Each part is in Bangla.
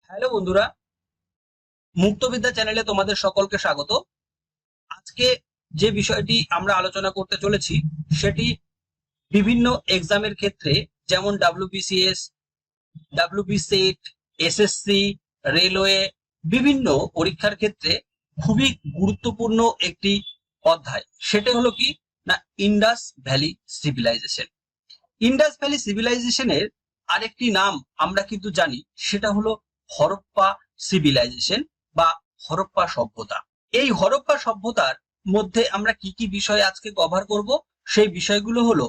হ্যালো বন্ধুরা, মুক্তবিদ্যা চ্যানেলে তোমাদের সকলকে স্বাগত। আজকে যে বিষয়টি আমরা আলোচনা করতে চলেছি সেটি বিভিন্ন এক্সামের ক্ষেত্রে, যেমন ডাব্লিউবিসিএস, ডাব্লিউবিসেট, এসএসসি, রেলওয়ে, বিভিন্ন পরীক্ষার ক্ষেত্রে খুবই গুরুত্বপূর্ণ একটি অধ্যায়। সেটা হলো কি না, Indus valley civilisation. Indus valley সিভিলাইজেশনের আরেকটি নাম আমরা কিন্তু জানি, সেটা হলো হরপ্পা সিভিলাইজেশন বা হরপ্পা সভ্যতা। এই হরপ্পা সভ্যতার মধ্যে আমরা কি কি বিষয় আজকে কভার করব, সেই বিষয়গুলো হলো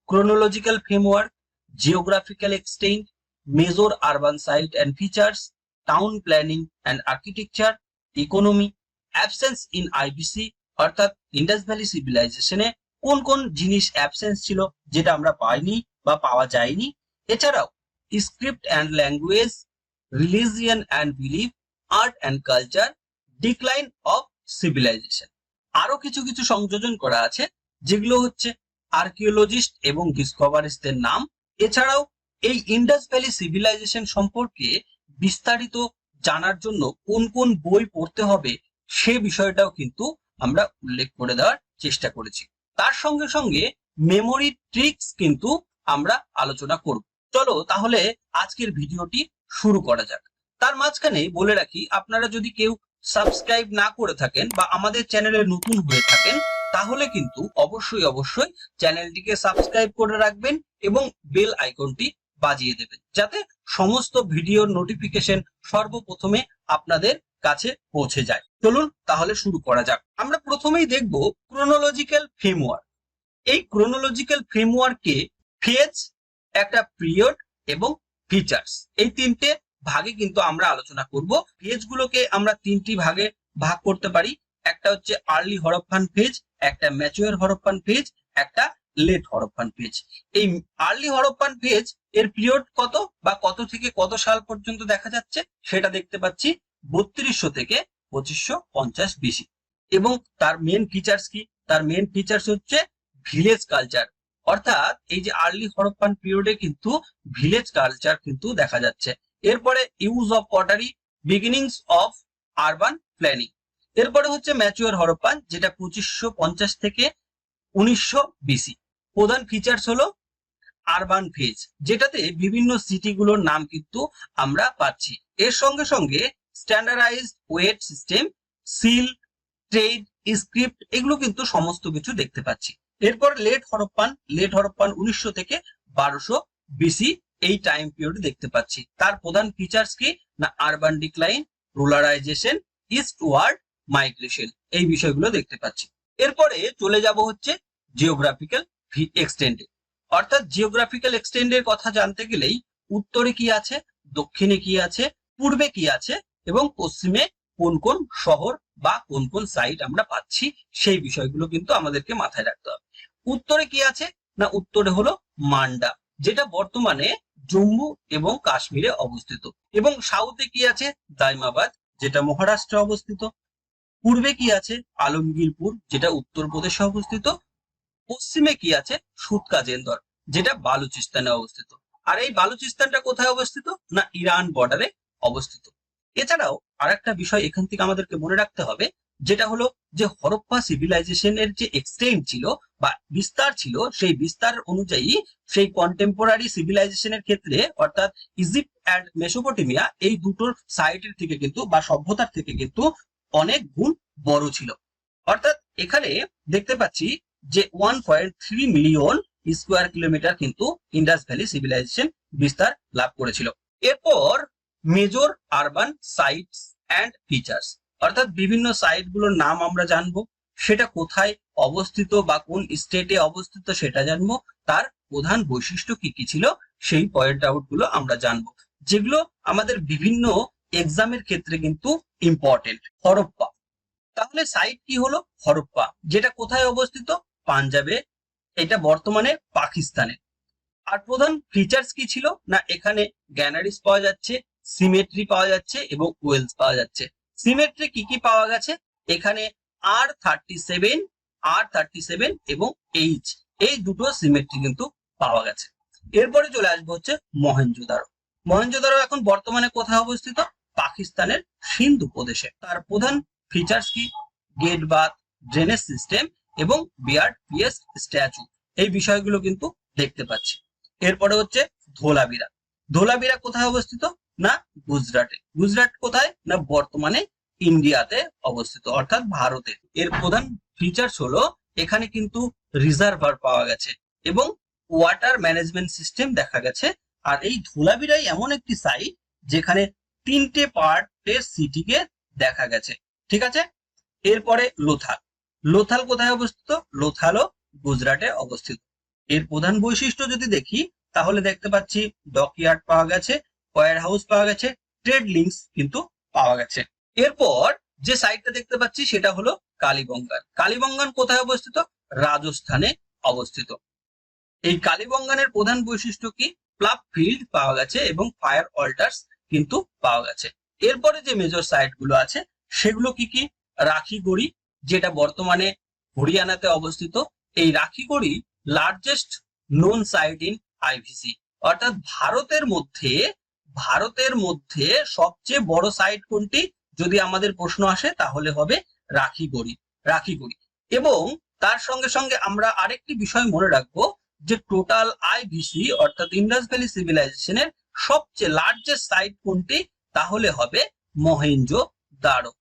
chronological framework, geographical extent, major urban site and features, town planning and architecture, economy, absence in IVC, অর্থাৎ ইন্ডাস ভ্যালি সিভিলাইজেশনে কোন কোন জিনিস অ্যাবসেন্স ছিল যেটা আমরা পাইনি বা পাওয়া যায়নি, এছাড়াও script and language, religion and belief, art and culture, decline of civilization. আরো কিছু কিছু সংযোজন করা আছে, যেগুলো হচ্ছে আর্কিওলজিস্ট এবং ডিসকভারিস্টদের নাম। এছাড়াও এই ইন্ডাস ভ্যালি সিভিলাইজেশন সম্পর্কে বিস্তারিত জানার জন্য কোন কোন বই পড়তে হবে সে বিষয়টাও কিন্তু আমরা উল্লেখ করে দেওয়ার চেষ্টা করেছি। তার সঙ্গে সঙ্গে মেমোরি ট্রিক্স কিন্তু আমরা আলোচনা করব। চলো তাহলে আজকের ভিডিওটি শুরু করা যাক। তার মাঝখানে বলে রাখি, আপনারা যদি কেউ সাবস্ক্রাইব না করে থাকেন বা আমাদের চ্যানেলে নতুন হয়ে থাকেন, তাহলে কিন্তু অবশ্যই চ্যানেলটিকে সাবস্ক্রাইব করে রাখবেন এবং বেল আইকনটি বাজিয়ে দেবেন, যাতে সমস্ত ভিডিওর নোটিফিকেশন সর্বপ্রথমে আপনাদের কাছে পৌঁছে যায়। চলুন তাহলে শুরু করা যাক। আমরা প্রথমেই দেখব ক্রোনোলজিক্যাল ফ্রেমওয়ার্ক। এই ক্রোনোলজিক্যাল ফ্রেমওয়ার্কে ফেজ, একটা পিরিয়ড এবং ফিচার্স, এই তিনটে ভাগে কিন্তু আমরা আলোচনা করব। ফেজ গুলোকে আমরা তিনটি ভাগে ভাগ করতে পারি। একটা হচ্ছে আর্লি হরপ্পান ফেজ, একটা ম্যাচুয়ার হরপ্পান ফেজ, একটা লেট হরপ্পান ফেজ। এই আর্লি হরপ্পান ফেজ এর পিরিয়ড কত বা কত থেকে কত সাল পর্যন্ত দেখা যাচ্ছে সেটা দেখতে পাচ্ছি 3200 থেকে 2550 বিসি। এবং তার মেন ফিচার্স কি? তার মেন ফিচার্স হচ্ছে ভিলেজ কালচার, অর্থাৎ এই যে আর্লি হরপ্পান পিরিয়ডে কিন্তু ভিলেজ কালচার কিন্তু দেখা যাচ্ছে। এরপরে use of pottery, beginnings of urban planning. এরপরে হচ্ছে ম্যাচুয়ার হরপ্পান, যেটা 2550 থেকে 1900 বিসি। প্রধান ফিচার্স হলো আরবান ফেজ, যেটাতে বিভিন্ন সিটিগুলোর নাম কিন্তু আমরা পাচ্ছি। এর সঙ্গে সঙ্গে standardized weight system, seal, trade, script, এগুলো কিন্তু সমস্ত কিছু দেখতে পাচ্ছি। এরপর লেট হরপ্পান, 1900 থেকে 1200 বিসি, এই টাইম পিরিয়ড দেখতে পাচ্ছি। তার প্রধান ফিচার্স কি না, আরবান ডিক্লাইন, রুরালাইজেশন, ইস্টওয়ার্ড মাইগ্রেশন, এই বিষয়গুলো দেখতে পাচ্ছি। এরপরে চলে যাব হচ্ছে জিওগ্রাফিক্যাল এক্সটেন্ডে। অর্থাৎ জিওগ্রাফিক্যাল এক্সটেন্ডের কথা জানতে গেলেই উত্তরে কি আছে, দক্ষিণে কি আছে, পূর্বে কি আছে এবং পশ্চিমে কোন কোন শহর বা কোন কোন সাইট আমরা পাচ্ছি, সেই বিষয়গুলো কিন্তু আমাদেরকে মাথায় রাখতে হবে। উত্তরে কি আছে না, উত্তরে হলো মান্ডা, যেটা বর্তমানে জম্মু এবং কাশ্মীরে অবস্থিত। এবং সাউথে কি আছে, দাইমাবাদ, যেটা মহারাষ্ট্রে অবস্থিত। পূর্বে কি আছে, আলমগীরপুর, যেটা উত্তরপ্রদেশে অবস্থিত। পশ্চিমে কি আছে, সুতকাজেন্দর, যেটা বালুচিস্তানে অবস্থিত। আর এই বালুচিস্তানটা কোথায় অবস্থিত না, ইরান বর্ডারে অবস্থিত। এছাড়াও আরেকটা বিষয় এখান থেকে আমাদেরকে মনে রাখতে হবে, যেটা হলো যে হরপ্পা সিভিলাইজেশনের যে এক্সটেন্ট ছিল বা বিস্তার ছিল, সেই বিস্তার অনুযায়ী সেই কন্টেম্পোরারি সিভিলাইজেশনের ক্ষেত্রে, অর্থাৎ ইজিপ্ট অ্যান্ড মেসোপটেমিয়া, এই দুটোর সাইটের থেকে কিন্তু বা সভ্যতার থেকে কিন্তু অনেক গুণ বড় ছিল। অর্থাৎ এখানে দেখতে পাচ্ছি যে 1.3 মিলিয়ন স্কোয়ার কিলোমিটার কিন্তু ইন্ডাস ভ্যালি সিভিলাইজেশন বিস্তার লাভ করেছিল। এরপর major urban sites and features, অর্থাৎ বিভিন্ন সাইট গুলোর নাম আমরা জানবো, সেটা কোথায় অবস্থিত বা কোন স্টেটে অবস্থিত সেটা জানবো, তার প্রধান বৈশিষ্ট্য কি কি ছিল সেই পয়েন্ট আউট গুলো আমরা জানবো, যেগুলো আমাদের বিভিন্ন এক্সামের ক্ষেত্রে কিন্তু ইম্পর্টেন্ট। হরপ্পা, তাহলে সাইট কি হলো, হরপ্পা, যেটা কোথায় অবস্থিত, পাঞ্জাবে, এটা বর্তমানে পাকিস্তানে। আর প্রধান ফিচার্স কি ছিল না, এখানে গ্যানারিস পাওয়া যাচ্ছে, সিমেট্রি পাওয়া যাচ্ছে এবং ওয়েলস পাওয়া যাচ্ছে। সিমেট্রি কি কি পাওয়া গেছে, এখানে R37 এবং H, এই দুটো সিমেট্রি কিন্তু পাওয়া গেছে। এরপরে চলে আসবো হচ্ছে মহেঞ্জোদারো। মহেঞ্জোদারো এখন বর্তমানে কোথায় অবস্থিত, পাকিস্তানের সিন্ধু প্রদেশে। তার প্রধান ফিচার্স কি? গেট বাথ, ড্রেনেজ সিস্টেম এবং বিয়ার্ড পিএস স্ট্যাচু, এই বিষয়গুলো কিন্তু দেখতে পাচ্ছি। এরপরে হচ্ছে ধোলাবিরা। ধোলাবিরা কোথায় অবস্থিত? না গুজরাটে। গুজরাট কোথায়? না বর্তমানে ইন্ডিয়াতে অবস্থিত, অর্থাৎ ভারতে। এর প্রধান ফিচার্স হলো এখানে কিন্তু রিজার্ভার পাওয়া গেছে এবং ওয়াটার ম্যানেজমেন্ট সিস্টেম দেখা গেছে। আর এই ধোলাবিরাই এমন একটি সাইট যেখানে 3টে পার্টের সিটিকে দেখা গেছে। ঠিক আছে। এরপরে লোথাল। লোথাল কোথায় অবস্থিত? লোথালও গুজরাটে অবস্থিত। এর প্রধান বৈশিষ্ট্য যদি দেখি তাহলে দেখতে পাচ্ছি ডকইয়ার্ড পাওয়া গেছে, ওয়্যার হাউস পাওয়া গেছে, ট্রেড লিঙ্কস কিন্তু পাওয়া গেছে। এরপর যে সাইটটা দেখতে পাচ্ছি সেটা হলো কালীবঙ্গান। কালীবঙ্গান কোথায় অবস্থিত? রাজস্থানে অবস্থিত। এই কালীবঙ্গানের প্রধান বৈশিষ্ট্য কি? প্লাব ফিল্ড পাওয়া গেছে এবং ফায়ার অল্টার্স কিন্তু পাওয়া গেছে। এরপরে যে মেজর সাইট গুলো আছে সেগুলো কি কি? রাখিগড়ি, যেটা বর্তমানে হরিয়ানাতে অবস্থিত। এই Rakhigarhi largest known site in IVC, অর্থাৎ ভারতের মধ্যে সবচেয়ে বড় সাইট কোনটি যদি আমাদের প্রশ্ন আসে তাহলে হবে রাখিগড়ি। এবং তার সঙ্গে সঙ্গে আমরা আরেকটি বিষয় মনে রাখবো যে টোটাল আইভিসি অর্থাৎ ইন্ডাস ভ্যালি সিভিলাইজেশনের সবচেয়ে লার্জেস্ট সাইট কোনটি? তাহলে হবে মহেঞ্জোদারো।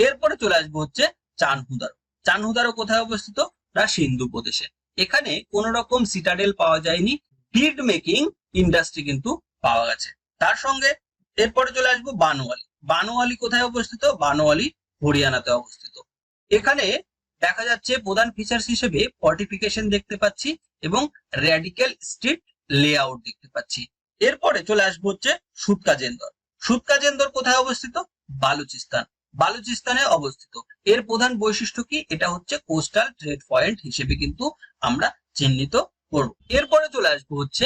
এরপরে চলে আসবো হচ্ছে চানহুদারো। চানহুদারো কোথায় অবস্থিত? না সিন্ধু প্রদেশে। এখানে কোন রকম সিটাডেল পাওয়া যায়নি, বিড মেকিং ইন্ডাস্ট্রি কিন্তু পাওয়া গেছে। তার সঙ্গে এরপরে চলে আসবো বানোয়ালি। বানোয়ালি কোথায় অবস্থিত? বানোয়ালি হরিয়ানাতে অবস্থিত। এখানে দেখা যাচ্ছে প্রধান ফিচার্স হিসেবে ফর্টিফিকেশন দেখতে পাচ্ছি এবং র্যাডিক্যাল স্ট্রিট লেআউট দেখতে পাচ্ছি। এরপরে চলে আসবো হচ্ছে সুতকাজেন্দর। সুতকাজেন্দর কোথায় অবস্থিত? বালুচিস্তানে অবস্থিত। এর প্রধান বৈশিষ্ট্য কি? এটা হচ্ছে কোস্টাল ট্রেড পয়েন্ট হিসেবে কিন্তু আমরা চিহ্নিত করব। এরপরে চলে আসবো হচ্ছে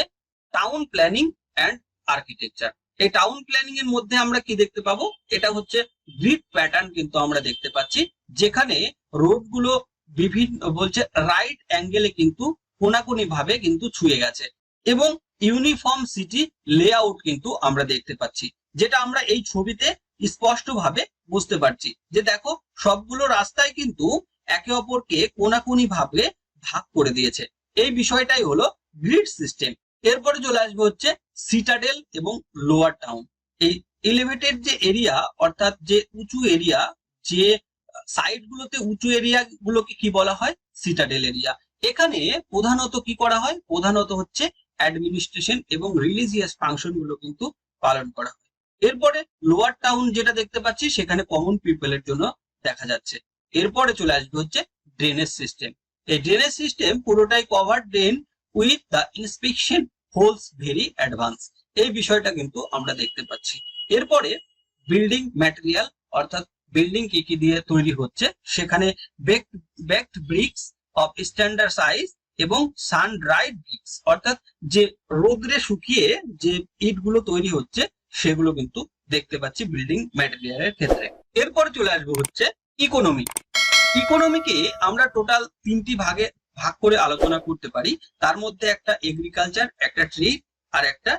টাউন প্ল্যানিং অ্যান্ড আর্কিটেকচার। এই টাউন প্ল্যানিং এর মধ্যে আমরা কি দেখতে পাবো? এটা হচ্ছে গ্রিড প্যাটার্ন কিন্তু আমরা দেখতে পাচ্ছি, যেখানে রোড গুলো বিভিন্ন রাইট অ্যাঙ্গেলে কিন্তু কোনাকুনি ভাবে কিন্তু ছুঁয়ে গেছে এবং ইউনিফর্ম সিটি লেআউট কিন্তু আমরা দেখতে পাচ্ছি, যেটা আমরা এই ছবিতে স্পষ্ট ভাবে বুঝতে পারছি যে দেখো সবগুলো রাস্তায় কিন্তু একে অপরকে কোনাকুনি ভাবে ভাগ করে দিয়েছে। এই বিষয়টাই হলো গ্রিড সিস্টেম। এরপরে চলে আসবে হচ্ছে সিটাডেল এবং লোয়ার টাউন। এই এলিভেটেড যে এরিয়া অর্থাৎ যে উঁচু এরিয়া, যে সাইড গুলোতে উঁচু এরিয়া গুলোকে কি বলা হয়? Citadel area. এখানে প্রধানত কি করা হয়? প্রধানত হচ্ছে অ্যাডমিনিস্ট্রেশন এবং রিলিজিয়াস ফাংশন গুলো কিন্তু পালন করা হয়। এরপরে লোয়ার টাউন যেটা দেখতে পাচ্ছি সেখানে কমন পিপলের জন্য দেখা যাচ্ছে। এরপরে চলে আসবে হচ্ছে ড্রেনেজ সিস্টেম। এই ড্রেনেজ সিস্টেম পুরোটাই cover drain with the inspection holes very advance, এই বিষয়টা কিন্তু আমরা দেখতে পাচ্ছি। এরপরে বিল্ডিং ম্যাটেরিয়াল অর্থাৎ বিল্ডিং কি কি দিয়ে তৈরি হচ্ছে সেখানে baked bricks of standard size এবং সান ড্রাইড ব্রিক্স, অর্থাৎ যে রোদ্রে শুকিয়ে যে ইট গুলো তৈরি হচ্ছে সেগুলো কিন্তু দেখতে পাচ্ছি বিল্ডিং ম্যাটেরিয়ালের ক্ষেত্রে। এরপরে চলে আসবো হচ্ছে ইকোনমি। ইকোনমিকে আমরা টোটাল 3টি ভাগে ভাগ করে আলোচনা করতে পারি। তার মধ্যে একটা এগ্রিকালচার, একটা ট্রেড আর একটা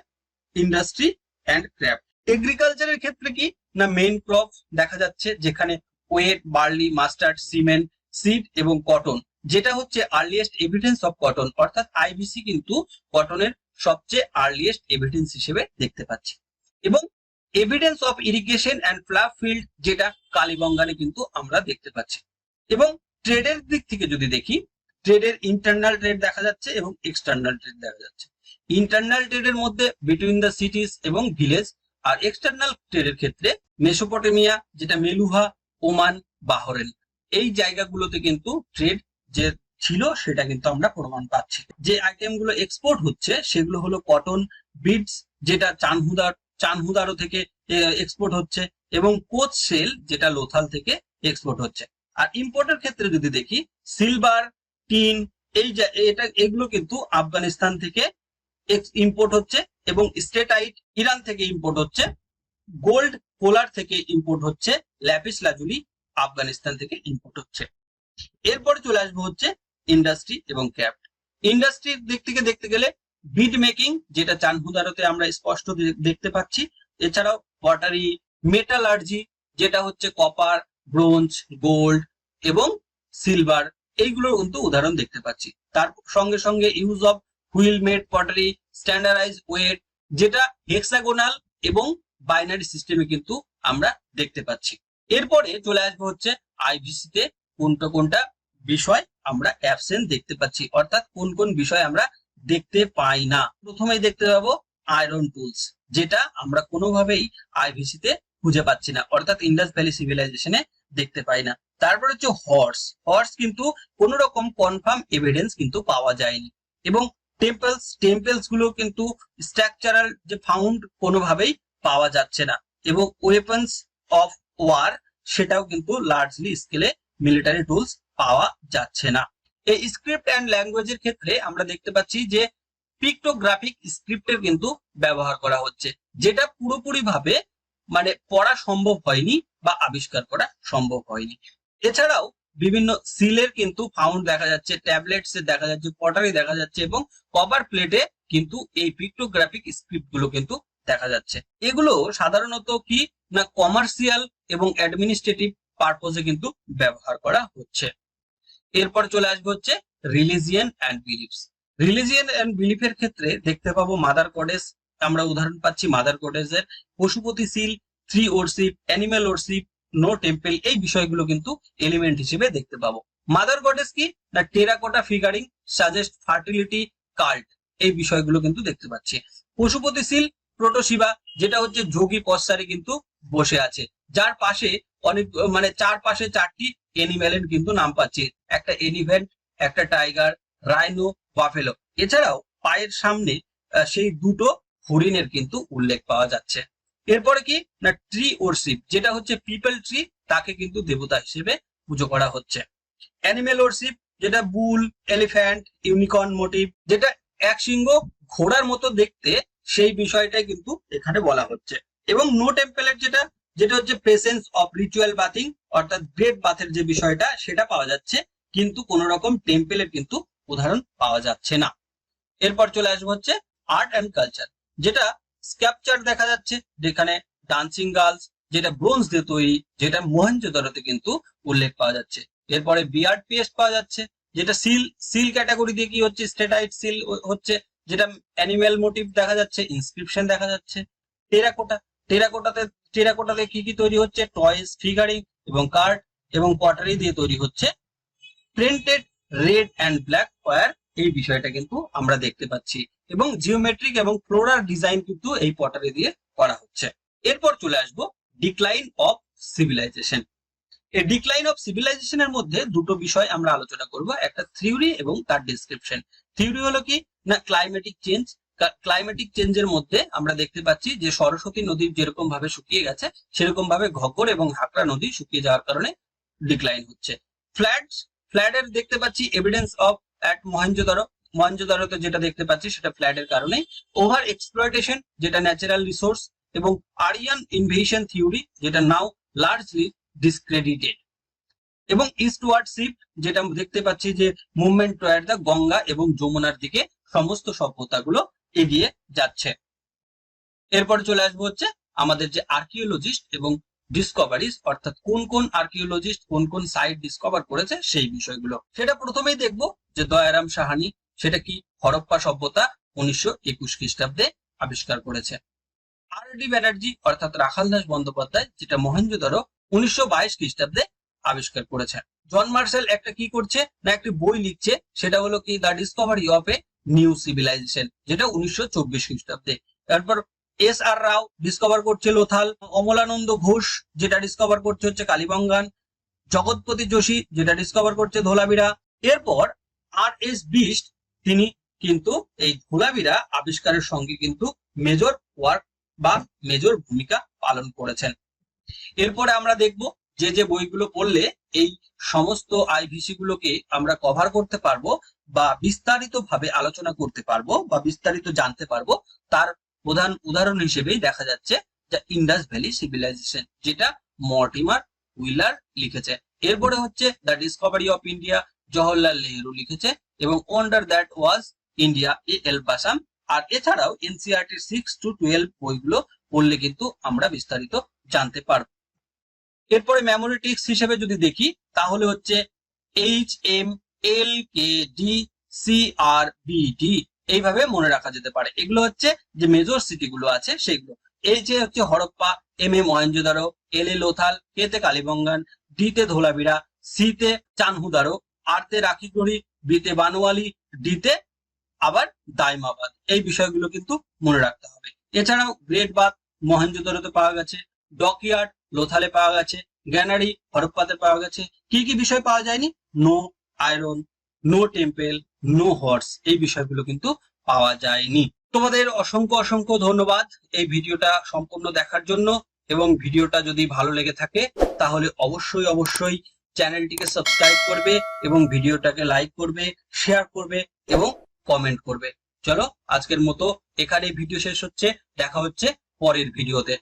ইন্ডাস্ট্রি অ্যান্ড ক্রাফট। এগ্রিকালচারের ক্ষেত্রে কি না মেইন ক্রপ দেখা যাচ্ছে, যেখানে wheat, barley, mustard, cement, seed এবং কটন, যেটা হচ্ছে আর্লিয়েস্ট এভিডেন্স অফ কটন, অর্থাৎ আইবিসি কিন্তু কটনের সবচেয়ে আর্লিয়েস্ট এভিডেন্স হিসেবে দেখতে পাচ্ছি। এবং evidence of irrigation and flood field, যেটা কালীবঙ্গানে কিন্তু আমরা দেখতে পাচ্ছি। এবং ট্রেডের দিক থেকে যদি দেখি, ট্রেডের ইন্টারনাল ট্রেড দেখা যাচ্ছে এবং এক্সটার্নাল ট্রেড দেখা যাচ্ছে। ইন্টারনাল ট্রেডের মধ্যে বিটুইন দ্য সিটিজ এবং ভিলেজ, আর এক্সটার্নাল ট্রেডের ক্ষেত্রে মেসোপটেমিয়া, যেটা মেলুহা, ওমান, বাহরেন, এই জায়গাগুলোতে কিন্তু ট্রেড যে ছিল সেটা কিন্তু আমরা প্রমাণ পাচ্ছি। যে আইটেম গুলো এক্সপোর্ট হচ্ছে সেগুলো হলো কটন, বিডস, যেটা চানহুদারো থেকে এক্সপোর্ট হচ্ছে, এবং কোচ সেল, যেটা লোথাল থেকে এক্সপোর্ট হচ্ছে। আর ইম্পোর্টের ক্ষেত্রে যদি দেখি, সিলভার, টিন, এগুলো কিন্তু আফগানিস্তান থেকে ইম্পোর্ট হচ্ছে, এবং স্টেটাইট ইরান থেকে ইম্পোর্ট হচ্ছে, গোল্ড কোলার থেকে ইম্পোর্ট হচ্ছে, ল্যাপিস লাজুলি আফগানিস্তান থেকে ইম্পোর্ট হচ্ছে। এরপরে চলে আসবো হচ্ছে ইন্ডাস্ট্রি এবং ক্রাফট। ইন্ডাস্ট্রির দিক থেকে দেখতে গেলে বিড মেকিং, যেটা চানহুদারোতে আমরা স্পষ্ট দেখতে পাচ্ছি। এছাড়াও পটারি, মেটালার্জি, যেটা হচ্ছে কপার, ব্রোঞ্জ, গোল্ড এবং সিলভার, এইগুলোর কিন্তু উদাহরণ দেখতে পাচ্ছি। তার সঙ্গে সঙ্গে use of wheel made pottery, standardize weight, যেটা হেক্সাগোনাল এবং বাইনারি সিস্টেমে কিন্তু আমরা দেখতে পাচ্ছি। এরপরে চলে আসবো হচ্ছে আইভিসি তে কোনটা কোনটা বিষয় আমরা অ্যাবসেন্ট দেখতে পাচ্ছি, অর্থাৎ কোন কোন বিষয় আমরা দেখতে পাই না। প্রথমেই দেখতে পাবো আয়রন টুলস, যেটা আমরা কোনোভাবেই আইভিসি তে খুঁজে পাচ্ছি না, অর্থাৎ ইন্ডাস ভ্যালি সিভিলাইজেশনে দেখতে পাই না। তারপর হচ্ছে হর্স কিন্তু কোন রকম কনফার্ম এভিডেন্স কিন্তু পাওয়া যায়নি। এবং টেম্পলস গুলো কিন্তু স্ট্রাকচারাল যে ফাউন্ড কোনোভাবেই পাওয়া যাচ্ছে না। এবং ওয়েপন্স অফ ওয়ার, সেটাও কিন্তু লার্জলি স্কেলে মিলিটারি টুলস পাওয়া যাচ্ছে না। এই স্ক্রিপ্ট অ্যান্ড ল্যাঙ্গুয়েজের ক্ষেত্রে আমরা দেখতে পাচ্ছি যে পিক্টোগ্রাফিক স্ক্রিপ্টের কিন্তু ব্যবহার করা হচ্ছে, যেটা পুরোপুরি ভাবে মানে পড়া সম্ভব হয়নি বা আবিষ্কার করা সম্ভব হয়নি। এছাড়াও বিভিন্ন সিলের কিন্তু ফাউন্ড দেখা যাচ্ছে, ট্যাবলেটস এ দেখা যাচ্ছে, পটারি দেখা যাচ্ছে এবং কভার প্লেটে কিন্তু এই পিক্টোগ্রাফিক স্ক্রিপ্ট গুলো কিন্তু দেখা যাচ্ছে। এগুলো সাধারণত কি না কমার্শিয়াল এবং অ্যাডমিনিস্ট্রেটিভ পারপোজে কিন্তু ব্যবহার করা হচ্ছে। এরপর চলে আসবে হচ্ছে religion and beliefs. Religion and বিলিফের ক্ষেত্রে দেখতে পাবো মাদার গডেস, আমরা উদাহরণ পাচ্ছি মাদার গডেসের Pashupati seal, tree worship, animal worship, no temple, এই বিষয়গুলো কিন্তু এলিমেন্ট হিসেবে দেখতে পাবো। মাদার গডেস কি না terracotta figuring suggest fertility cult, এই বিষয়গুলো কিন্তু দেখতে পাচ্ছি। পশুপতি সিল প্রোটোশিবা, যেটা হচ্ছে যোগী পশ্চারে কিন্তু বসে আছে, যার পাশে অনেক মানে চারপাশে চারটি এনিম্যালের কিন্তু নাম পাচ্ছি, একটা এলিফ্যান্ট, একটা টাইগার, রাইনো, বাফেলো। এছাড়াও পায়ের সামনে সেই দুটো হরিণের কিন্তু উল্লেখ পাওয়া যাচ্ছে। এরপরে কি না ট্রি ওরশিপ, যেটা হচ্ছে পিপল ট্রি, তাকে কিন্তু দেবতা হিসেবে পুজো করা হচ্ছে। অ্যানিমেল ওরশিপ, যেটা বুল, এলিফ্যান্ট, ইউনিকর্ন মোটিভ, যেটা এক সিংহ ঘোড়ার মতো দেখতে, সেই বিষয়টাই কিন্তু এখানে বলা হচ্ছে। এবং নো টেম্পলের যেটা হচ্ছে প্রেসেন্স অফ রিচুয়াল বাথিং, অর্থাৎ গ্রেট বাথের যে বিষয়টা সেটা পাওয়া যাচ্ছে, কিন্তু কোন রকম টেম্পলের কিন্তু উদাহরণ পাওয়া যাচ্ছে না। এরপর চলে আসবো হচ্ছে আর্ট অ্যান্ড কালচার, যেটা স্ক্যাপচার দেখা যাচ্ছে, যেখানে ডান্সিং গার্লস, যেটা ব্রোঞ্জ দিয়ে তৈরি, যেটা মহেঞ্জোদারোতে কিন্তু উল্লেখ পাওয়া যাচ্ছে। এরপরে বিয়ার্ড পেস্ট পাওয়া যাচ্ছে, যেটা সিল ক্যাটাগরি দিয়ে কি হচ্ছে স্টেটাইট সিল হচ্ছে, যেটা অ্যানিমেল মোটিভ দেখা যাচ্ছে, ইনস্ক্রিপশন দেখা যাচ্ছে। টেরাকোটাতে কি কি তৈরি হচ্ছে, টয়েস, ফিগারিং এবং কার্ড, এবং পটারি দিয়ে তৈরি হচ্ছে printed red and black ware, এই বিষয়টা কিন্তু আমরা দেখতে পাচ্ছি। এবং জিওমেট্রিক এবং ফ্লোরাল ডিজাইন কিন্তু এই পটারি দিয়ে করা হচ্ছে। এরপর চলে আসবো ডিক্লাইন অফ সিভিলাইজেশন। এই ডিক্লাইন অফ সিভিলাইজেশনের মধ্যে দুটো বিষয় আমরা আলোচনা করব, একটা থিওরি এবং তার ডেসক্রিপশন। থিওরি হলো কি না ক্লাইমেটিক চেঞ্জ। ক্লাইমেটিক চেঞ্জের মধ্যে আমরা দেখতে পাচ্ছি যে সরস্বতী নদী যেরকম ভাবে শুকিয়ে গেছে, সেরকম ভাবে ঘগ্গর এবং হাকরা নদী শুকিয়ে যাওয়ার কারণে ডিক্লাইন হচ্ছে। ফ্ল্যাডের দেখতে পাচ্ছি এভিডেন্স অফ অ্যাট মহেঞ্জোদারোতে যেটা দেখতে পাচ্ছি সেটা ফ্ল্যাডের কারণে। ওভার এক্সপ্লয়টেশন, যেটা ন্যাচারাল রিসোর্স, এবং আরিয়ান ইনভেশন থিওরি, যেটা নাও লার্জলি ডিসক্রেডিটেড। এবং ইস্টওয়ার্ড শিফট, যেটা দেখতে পাচ্ছি যে মুভমেন্ট টুয়ার্ড দ্য গঙ্গা এবং যমুনার দিকে সমস্ত সভ্যতাগুলো এগিয়ে যাচ্ছে। এরপর চলে আসবো হচ্ছে আমাদের যে আর্কিওলজিস্ট এবং ডিসকভারিজ, অর্থাৎ কোন কোন আর্কিওলজিস্ট কোন কোন সাইট ডিসকভার করেছে সেই বিষয়গুলো। সেটা প্রথমেই দেখবো যে দয়ারাম সাহানি, সেটা কি হরপ্পা সভ্যতা 1921 খ্রিস্টাব্দে আবিষ্কার করেছে। আর ডি ব্যানার্জি অর্থাৎ রাখাল দাস বন্দ্যোপাধ্যায়, যেটা মহেঞ্জোদারো 1922 খ্রিস্টাব্দে আবিষ্কার করেছে। জন মার্শাল একটা কি করছে না একটি বই লিখছে, সেটা হলো কি the discovery of a new civilization, যেটা 1924 খ্রিস্টাব্দে। তারপর এস আর রাও ডিসকভার করছে লোথাল। অমলানন্দ ঘোষ যেটা ডিসকভার করছে হচ্ছে কালীবঙ্গান। জগৎপতি যোশী যেটা ডিসকভার করছে ধোলাবিরা। এরপর আর এস বিস্ট, তিনি কিন্তু এই ধোলাবিরা আবিষ্কারের সঙ্গে কিন্তু মেজর ওয়ার্ক বা মেজর ভূমিকা পালন করেছেন। এরপরে আমরা দেখব যে যে বইগুলো পড়লে এই সমস্ত আইভিসি গুলোকে আমরা কভার করতে পারবো বা বিস্তারিত ভাবে আলোচনা করতে পারবো বা বিস্তারিত জানতে পারবো, তার প্রধান উদাহরণ হিসেবেই দেখা যাচ্ছে যে ইন্ডাস ভ্যালি সিভিলাইজেশন, যেটা মর্টিমার হুইলার লিখেছে। এরপরে হচ্ছে the discovery of India, Jawaharlal Nehru লিখেছে। এবং wonder that was India, A L Bassam আর এছাড়াও এনসিইআরটি 6 to 12 বইগুলো পড়লে কিন্তু আমরা বিস্তারিত জানতে পারবো। এরপরে মেমোরি টিক্স হিসেবে যদি দেখি তাহলে হচ্ছে HMLKD CRBD এইভাবে মনে রাখা যেতে পারে। এগুলো হচ্ছে যে মেজর সিটি গুলো আছে সেগুলো। এই যে হচ্ছে হরপ্পা, M এ মহেঞ্জোদারো, L এ লোথাল, K তে কালীবঙ্গান, D তে ধোলাবিরা, C তে চানহুদারো, R তে রাখিগড়ি, B তে বানোয়ালি, D তে আবার দাইমাবাদ। এই বিষয়গুলো কিন্তু মনে রাখতে হবে। এছাড়াও গ্রেট বাথ মহেঞ্জোদারোতে পাওয়া গেছে, ডকইয়ার্ড লোথালে পাওয়া গেছে, গ্যানারি হরপ্পাতে পাওয়া গেছে। কি কি বিষয় পাওয়া যায়নি? No iron, no temple, no horse, এই বিষয়গুলো কিন্তু পাওয়া যায়নি। তোমাদের অসংখ্য অসংখ্য ধন্যবাদ এই ভিডিওটা সম্পূর্ণ দেখার জন্য, এবং ভিডিওটা যদি ভালো লেগে থাকে তাহলে অবশ্যই অবশ্যই চ্যানেলটিকে সাবস্ক্রাইব করবে এবং ভিডিওটাকে লাইক করবে, শেয়ার করবে এবং কমেন্ট করবে। চলো আজকের মতো এখানে ভিডিও শেষ হচ্ছে, দেখা হচ্ছে পরের ভিডিওতে।